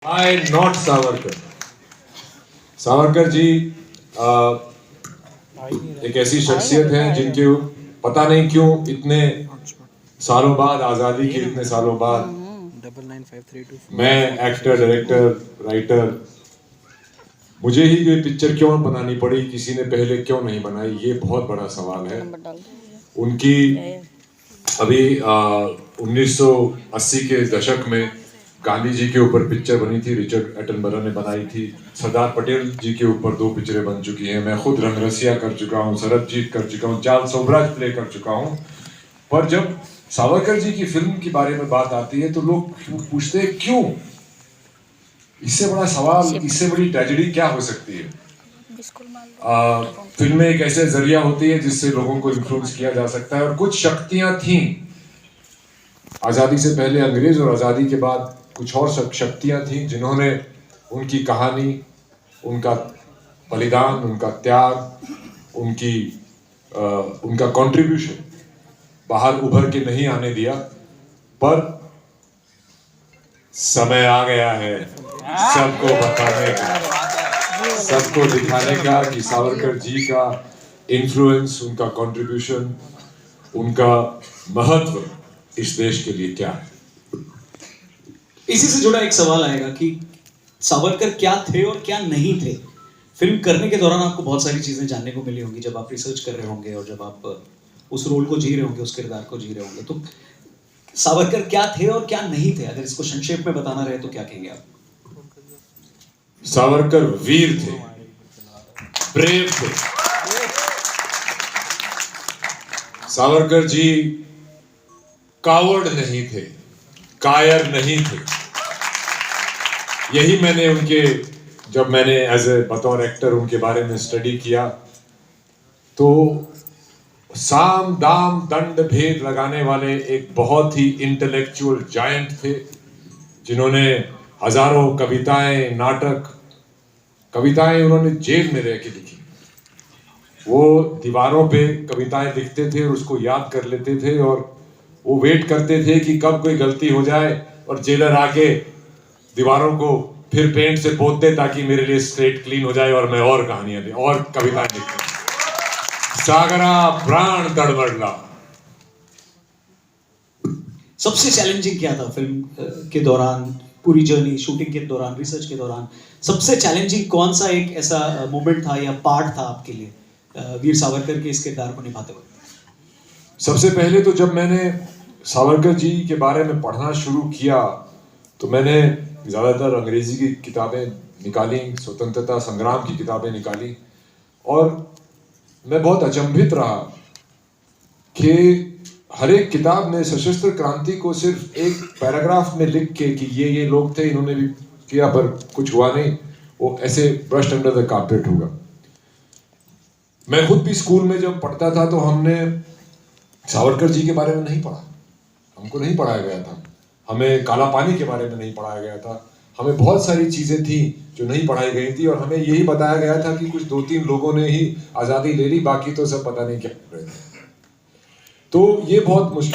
आई not Savarkar. Savarkar ji एक ऐसी शख्सियत है जिनके पता नहीं क्यों इतने सालों बाद, आज़ादी के इतने सालों बाद मैं एक्टर, डायरेक्टर, राइटर, मुझे ही ये पिक्चर क्यों बनानी पड़ी, किसी ने पहले क्यों नहीं बनाई, ये बहुत बड़ा सवाल है। उनकी अभी 1980 के दशक में गांधी जी के ऊपर पिक्चर बनी थी, रिचर्ड एटनबरो ने बनाई थी। सरदार पटेल जी के ऊपर 2 पिक्चरें बन चुकी हैं। मैं खुद रंगरसिया कर चुका हूँ, सरबजीत कर चुका हूँ, चार्ल्स सोबराज प्ले कर चुका हूँ। पर जब सावरकर जी की फिल्म के बारे में बात आती है तो लोग पूछते हैं क्यों? इससे बड़ा सवाल, इससे बड़ी ट्रेजेडी क्या हो सकती है? फिल्में एक ऐसे जरिया होती है जिससे लोगों को इन्फ्लुएंस किया जा सकता है, और कुछ शक्तियां थीं आजादी से पहले अंग्रेज और आजादी के बाद कुछ और शक्तियां थीं जिन्होंने उनकी कहानी, उनका बलिदान, उनका त्याग, उनका कंट्रीब्यूशन बाहर उभर के नहीं आने दिया। पर समय आ गया है सबको बताने का, सबको दिखाने का कि सावरकर जी का इन्फ्लुएंस, उनका कंट्रीब्यूशन, उनका महत्व इस देश के लिए क्या है। इसी से जुड़ा एक सवाल आएगा कि सावरकर क्या थे और क्या नहीं थे। फिल्म करने के दौरान आपको बहुत सारी चीजें जानने को मिली होंगी, जब आप रिसर्च कर रहे होंगे और जब आप उस रोल को जी रहे होंगे, उस किरदार को जी रहे होंगे। तो सावरकर क्या थे और क्या नहीं थे, अगर इसको संक्षेप में बताना रहे तो क्या कहेंगे आप? सावरकर वीर थे, ब्रेव थे। सावरकर जी कावर्ड नहीं थे, कायर नहीं थे। यही मैंने जब मैंने एज ए बतौर एक्टर उनके बारे में स्टडी किया तो साम दाम दंड भेद लगाने वाले एक बहुत ही इंटेलेक्चुअल जायंट थे, जिन्होंने हजारों कविताएं, नाटक, कविताएं उन्होंने जेल में रह के लिखी। वो दीवारों पे कविताएं लिखते थे और उसको याद कर लेते थे, और वो वेट करते थे कि कब कोई गलती हो जाए और जेलर आके दीवारों को फिर पेंट से पोत दे ताकि मेरे लिए स्लेट क्लीन हो जाए और मैं और कहानियां दे और कविताएं लिखूं। सागरा प्राण तड़मड़ला। सबसे चैलेंजिंग क्या था फिल्म के दौरान, पूरी जर्नी, शूटिंग के दौरान, रिसर्च के दौरान सबसे चैलेंजिंग कौन सा एक ऐसा मोमेंट था या पार्ट था आपके लिए वीर सावरकर के इस किरदार को निभाते वक्त? सबसे पहले तो जब मैंने सावरकर जी के बारे में पढ़ना शुरू किया तो मैंने ज़्यादातर अंग्रेजी की किताबें निकाली, स्वतंत्रता संग्राम की किताबें निकाली, और मैं बहुत अचंभित रहा कि हर एक किताब में सशस्त्र क्रांति को सिर्फ एक पैराग्राफ में लिख के कि ये लोग थे, इन्होंने भी किया पर कुछ हुआ नहीं, वो ऐसे ब्रश्ड अंडर द कारपेट होगा। मैं खुद भी स्कूल में जब पढ़ता था तो हमने सावरकर जी के बारे में नहीं पढ़ा, हमको नहीं पढ़ाया गया था। हमें काला पानी के बारे में नहीं पढ़ाया गया था। हमें बहुत सारी चीजें थी जो नहीं पढ़ाई गई थी, और हमें यही बताया गया था कि कुछ 2-3 लोगों ने ही आजादी ले ली, बाकी तो सब पता नहीं क्या कर रहे थे। तो ये बहुत मुश्किल